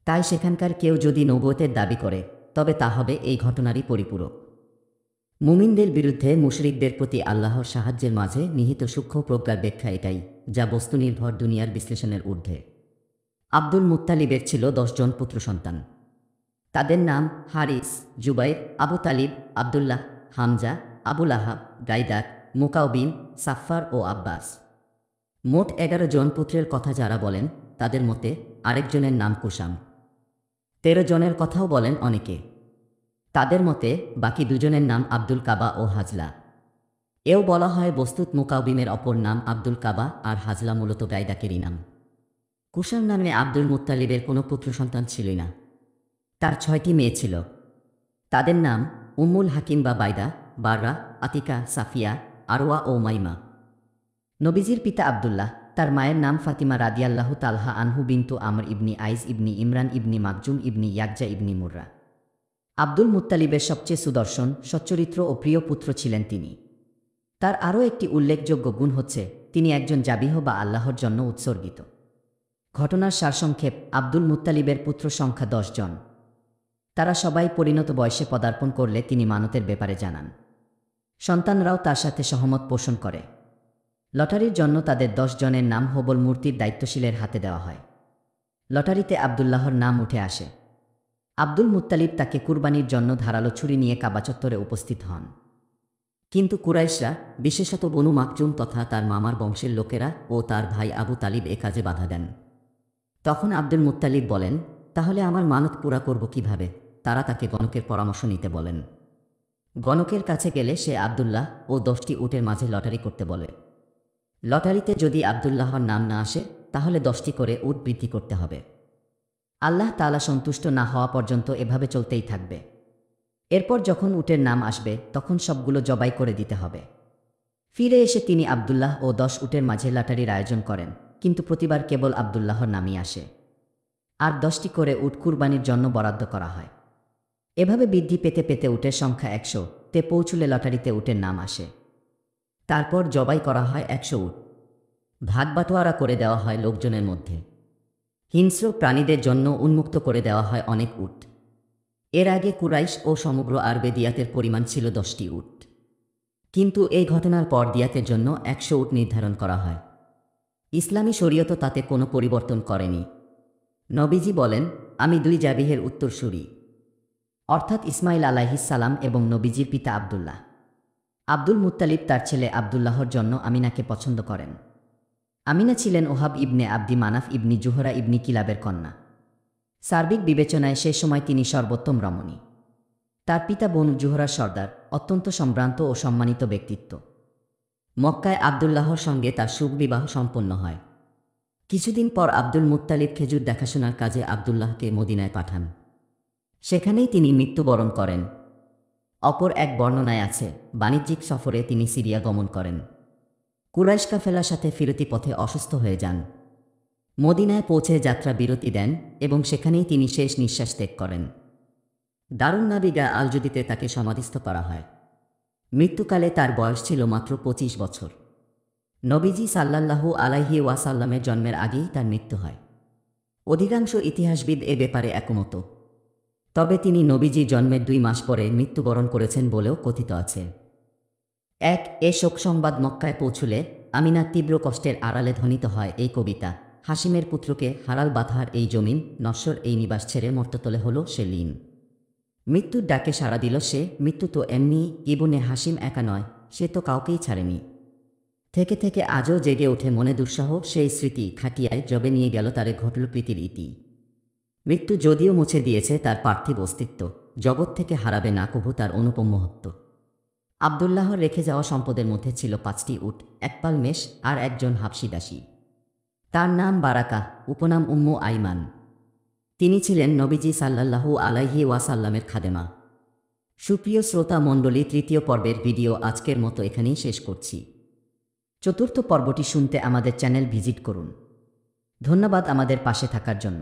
তাই সেখানকার কেউ যদি নবুয়তের দাবি করে, তবে তা হবে এই ঘটনারই পরিপূরক। মুমিনদের বিরুদ্ধে মুশরিকদের প্রতি আল্লাহর সাহায্যের মাঝে নিহিত সূক্ষ্ম প্রজ্ঞার ব্যাখ্যা এটাই, যা বস্তুনির্ভর দুনিয়ার বিশ্লেষণের ঊর্ধ্বে। আব্দুল মুত্তালিবের ছিল 10 জন পুত্র সন্তান। তাদের নাম হারিস, জুবাইর, আবু তালিব, আবদুল্লাহ, হামজা, আবুল আহাব, গাইদার, মুকাউবিন, সাফফার ও আব্বাস। মোট 11 জন পুত্রের কথা যারা বলেন, তাদের মতে আরেকজনের নাম কুসাম। 13 জনের কথাও বলেন অনেকে। তাদের মতে বাকি 2 জনের নাম আব্দুল কাবা ও হাজলা। এও বলা হয় বস্তুত মুকাউবিমের অপর নাম আব্দুল কাবা আর হাজলা মূলত গাইদাকেরই নাম। কুসাম নামে আব্দুল মুত্তালিবের কোনো পুত্র সন্তান ছিল না। তার 6টি মেয়ে ছিল। তাদের নাম উম্মুল হাকিম বা বাইদা, বাররা, আতিকা, সাফিয়া, আরওয়া ও মাইমা। নবীজির পিতা আবদুল্লাহ, তার মায়ের নাম ফাতিমা রাদিয়াল্লাহু তাআলা আনহু বিনতু আমর ইবনি আইজ ইবনি ইমরান ইবনি মাকজুম ইবনি ইয়াকজা ইবনি মুররা। আব্দুল মুত্তালিবের সবচেয়ে সুদর্শন, সচ্চরিত্র ও প্রিয় পুত্র ছিলেন তিনি। তার আরও একটি উল্লেখযোগ্য গুণ হচ্ছে তিনি একজন জাবিহ বা আল্লাহর জন্য উৎসর্গিত। ঘটনার সারসংক্ষেপ, আব্দুল মুত্তালিবের পুত্র সংখ্যা 10 জন। তারা সবাই পরিণত বয়সে পদার্পণ করলে তিনি মানতের ব্যাপারে জানান। সন্তানরাও তার সাথে সহমত পোষণ করে। লটারির জন্য তাদের 10 জনের নাম হবল মূর্তির দায়িত্বশীলের হাতে দেওয়া হয়। লটারিতে আবদুল্লাহর নাম উঠে আসে। আব্দুল মুত্তালিব তাকে কুরবানির জন্য ধারালো ছুরি নিয়ে কাবা চত্বরে উপস্থিত হন। কিন্তু কুরাইশরা, বিশেষত বনু মাকজুম তথা তার মামার বংশের লোকেরা ও তার ভাই আবু তালিব এ কাজে বাধা দেন। তখন আব্দুল মুত্তালিব বলেন, তাহলে আমার মানত পুরা করব কিভাবে? তারা তাকে গণকের পরামর্শ নিতে বলেন। গণকের কাছে গেলে সে আবদুল্লাহ ও 10টি উটের মাঝে লটারি করতে বলে। লটারিতে যদি আবদুল্লাহর নাম না আসে, তাহলে 10টি করে উট বৃদ্ধি করতে হবে। আল্লাহ তাআলা সন্তুষ্ট না হওয়া পর্যন্ত এভাবে চলতেই থাকবে। এরপর যখন উটের নাম আসবে, তখন সবগুলো জবাই করে দিতে হবে। ফিরে এসে তিনি আবদুল্লাহ ও 10 উটের মাঝে লটারির আয়োজন করেন, কিন্তু প্রতিবার কেবল আবদুল্লাহর নামই আসে। আর 10টি করে উট কুরবানির জন্য বরাদ্দ করা হয়। এভাবে বৃদ্ধি পেতে পেতে উটের সংখ্যা 100-তে পৌঁছলে লটারিতে উটের নাম আসে। তারপর জবাই করা হয় 100 উট। ভাগ বাটোয়ারা করে দেওয়া হয় লোকজনের মধ্যে। হিংস্র প্রাণীদের জন্য উন্মুক্ত করে দেওয়া হয় অনেক উট। এর আগে কুরাইশ ও সমগ্র আরবে দিয়াতের পরিমাণ ছিল 10টি উট। কিন্তু এই ঘটনার পর দিয়াতের জন্য 100 উট নির্ধারণ করা হয়। ইসলামী শরীয়ত তাতে কোনো পরিবর্তন করেনি। নবীজি বলেন, আমি দুই জাবিহের উত্তরসূরি, অর্থাৎ ইসমাইল আলাইহিসসালাম এবং নবীজির পিতা আবদুল্লাহ। আব্দুল মুত্তালিব তার ছেলে আবদুল্লাহর জন্য আমিনাকে পছন্দ করেন। আমিনা ছিলেন ওহাব ইবনে আব্দি মানাফ ইবনি জুহরা ইবনি কিলাবের কন্যা। সার্বিক বিবেচনায় সে সময় তিনি সর্বোত্তম রমণী। তার পিতা বনু জুহরার সর্দার, অত্যন্ত সম্ভ্রান্ত ও সম্মানিত ব্যক্তিত্ব। মক্কায় আবদুল্লাহর সঙ্গে তার সুবিবাহ সম্পন্ন হয়। কিছুদিন পর আব্দুল মুত্তালিব খেজুর দেখাশোনার কাজে আবদুল্লাহকে মদিনায় পাঠান। সেখানেই তিনি মৃত্যুবরণ করেন। অপর এক বর্ণনায় আছে, বাণিজ্যিক সফরে তিনি সিরিয়া গমন করেন। কুরাইশ কাফেলার সাথে ফিরতি পথে অসুস্থ হয়ে যান। মদিনায় পৌঁছে যাত্রা বিরতি দেন এবং সেখানেই তিনি শেষ নিঃশ্বাস ত্যাগ করেন। দারুন নাবিগা আল-জুদিতে তাকে সমাধিস্থ করা হয়। মৃত্যুকালে তার বয়স ছিল মাত্র 25 বছর। নবীজি সাল্লাল্লাহু আলাইহি ওয়াসাল্লামের জন্মের আগেই তার মৃত্যু হয়। অধিকাংশ ইতিহাসবিদ এ ব্যাপারে একমত। তবে তিনি নবীজি জন্মের 2 মাস পরে মৃত্যুবরণ করেছেন বলেও কথিত আছে। এ শোক সংবাদ মক্কায় পৌঁছলে আমিনার তীব্র কষ্টের আড়ালে ধ্বনিত হয় এই কবিতা। হাসিমের পুত্রকে হারাল বাধার এই জমিন, নশ্বর এই নিবাস ছেড়ে মর্ততলে হলো সে লীন। মৃত্যুর ডাকে সাড়া দিল সে, মৃত্যু তো এমনি, ইবনে হাসিম একা নয়, সে তো কাউকেই ছাড়েনি। থেকে থেকে আজও জেগে ওঠে মনে দুঃসাহ, সেই স্মৃতি খাটিয়ায় জবে নিয়ে গেল তারে ঘটল প্রীতির ইতি। মৃত্যু যদিও মুছে দিয়েছে তার পার্থিব অস্তিত্ব, জগৎ থেকে হারাবে না কভু তার অনুপম মহত্ব। আবদুল্লাহর রেখে যাওয়া সম্পদের মধ্যে ছিল 5টি উট, 1 পাল মেষ আর একজন হাবশি দাসী। তার নাম বারাকা, উপনাম উম্মু আইমান। তিনি ছিলেন নবীজি সাল্লাল্লাহু আলাইহি ওয়াসাল্লামের খাদেমা। সুপ্রিয় শ্রোতা মণ্ডলী, 3য় পর্বের ভিডিও আজকের মতো এখানেই শেষ করছি। 4র্থ পর্বটি শুনতে আমাদের চ্যানেল ভিজিট করুন। ধন্যবাদ আমাদের পাশে থাকার জন্য।